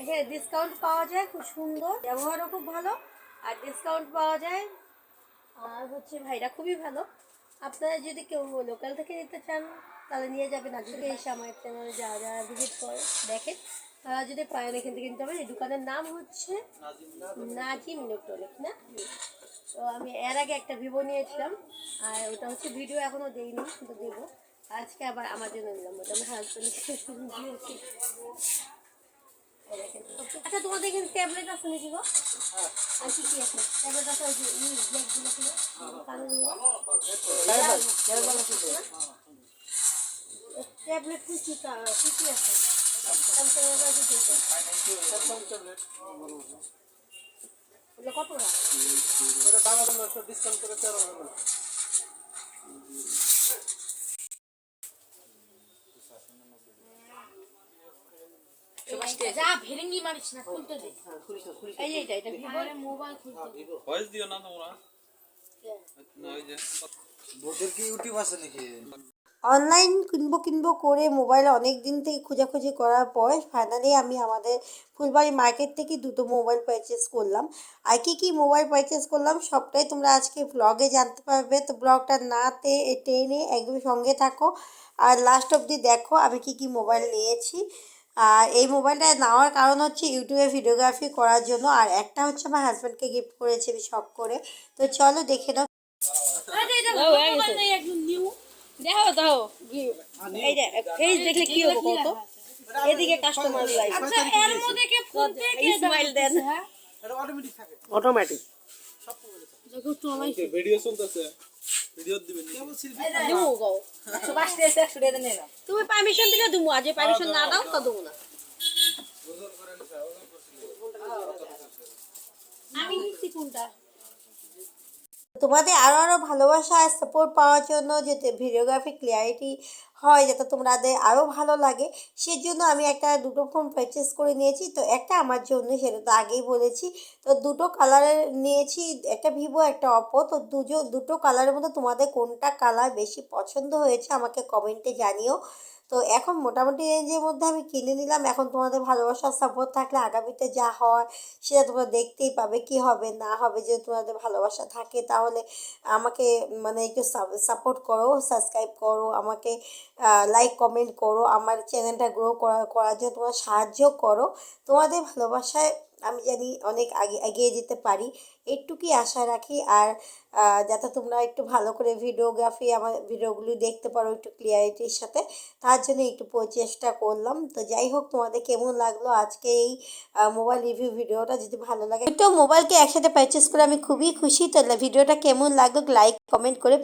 এখানে ডিসকাউন্ট পাওয়া যায়, খুব সুন্দর, ব্যবহারও খুব ভালো, আর ডিসকাউন্ট পাওয়া যায়। আর হচ্ছে ভাইরা খুবই ভালো। আপনারা যদি কেউ লোকাল থেকে নিতে চান তাহলে নিয়ে যাবেন, আর যদি এসে আমার চ্যানেলে যারা যারা ভিজিট করে দেখেন তারা যদি পারেন এখান থেকে নিতে পারেন। এই দোকানের নাম হচ্ছে নাজিম ইলেকট্রনিক না? তো আমি এর আগে একটা ভিভো নিয়েছিলাম, আর ওটা হচ্ছে ভিডিও এখনও দেইনি, কিন্তু দেবো। আজকে আবার আমার জন্য নিলাম, ওটা আমার হাজব্যান্ড দিয়েছি। আচ্ছা, তোমাদের এখানে ট্যাবলেট আছে নাকি গো? আর কি কি আছে? ট্যাবলেট আছে, ওই যে ব্যাগগুলো ছিল কালোগুলো, ট্যাবলেট কি কি কি কি আছে? স্যামসাংয়ের বা কি কি আছে? ওগুলো কত টাকা? ওটা দাম এখন ডিসকাউন্ট করে 13 টাকা। যা ভেরেঙ্গি মারিস না, খুলতে দে। এই যে এটা ভিভোর মোবাইল খুলতে দে। ভয়েস দিও না তোমরা। না ওই যে ওদের কি ইউটিউব আছে নাকি? অনলাইন কিনবো করে মোবাইল অনেক দিন থেকে খোঁজাখুঁজি করার পর ফাইনালি আমি আমাদের ফুলবাড়ি মার্কেট থেকে দুটো মোবাইল পারচেস করলাম। আর কী মোবাইল পারচেস করলাম সবটাই তোমরা আজকে ব্লগে জানতে পারবে। তো ব্লগটা না টেনে একদম সঙ্গে থাকো আর লাস্ট অবধি দেখো আমি কী মোবাইল নিয়েছি। আর এই মোবাইলটা নেওয়ার কারণ হচ্ছে ইউটিউবে ভিডিওগ্রাফি করার জন্য, আর একটা হচ্ছে আমার হাজব্যান্ডকে গিফট করেছি আমি শখ করে। তো চলো দেখে নাও। দেখো দাও এই যে ফেস দেখলে কি হবে কত? এদিকে কাস্টমার লাইভ। আচ্ছা, এর মধ্যে কে ফোন পে কে স্মাইল দেন? এটা অটোমেটিক থাকে। অটোমেটিক। সব মোবাইলে থাকে। দেখো তো আমার ভিডিও চলতেছে। ভিডিও দিবেন নি? দিমু গো 150 টাকা 100 টাকা দেন না। তুমি পারমিশন দিলে দিমু, আজ পারমিশন না দাও তো দেবো না। আমি নিচ্ছি কোনটা? তোমাদের আরও ভালোবাসা আর সাপোর্ট পাওয়ার জন্য যাতে ভিডিওগ্রাফি ক্লিয়ারিটি হয়, যাতে তোমাদের আরও ভালো লাগে, সেজন্য আমি দুটো ফোন পারচেস করে নিয়েছি। তো একটা আমার জন্য, সেটা তো আগেই বলেছি। তো দুটো কালারের নিয়েছি, একটা ভিভো একটা অপো। তো দুটো কালারের মধ্যে তোমাদের কোনটা কালার বেশি পছন্দ হয়েছে আমাকে কমেন্টে জানিও। তো এখন মোটামুটি রেঞ্জের মধ্যে আমি কিনে নিলাম। এখন তোমাদের ভালোবাসার সাপোর্ট থাকলে আগামীতে যা হয় সেটা তোমরা দেখতেই পাবে, কি হবে না হবে। যদি তোমাদের ভালোবাসা থাকে তাহলে আমাকে মানে একটু সাপোর্ট করো, সাবস্ক্রাইব করো, আমাকে লাইক কমেন্ট করো, আমার চ্যানেলটা গ্রো করার জন্য তোমরা সাহায্য করো। তোমাদের ভালোবাসায় আমি জানি অনেক এগিয়ে যেতে পারি, একটুকুই আশা রাখি। আর যাতে তোমরা একটু ভালো করে ভিডিওগ্রাফি আমার ভিডিওগুলি দেখতে পারো একটু ক্লিয়ারিটির সাথে, তার জন্য একটু চেষ্টা করলাম। তো যাই হোক, তোমাদের কেমন লাগলো আজকে এই মোবাইল রিভিউ ভিডিওটা? যদি ভালো লাগে তো মোবাইলকে একসাথে পারচেস করে আমি খুবই খুশি। তো ভিডিওটা কেমন লাগলো লাইক কমেন্ট করে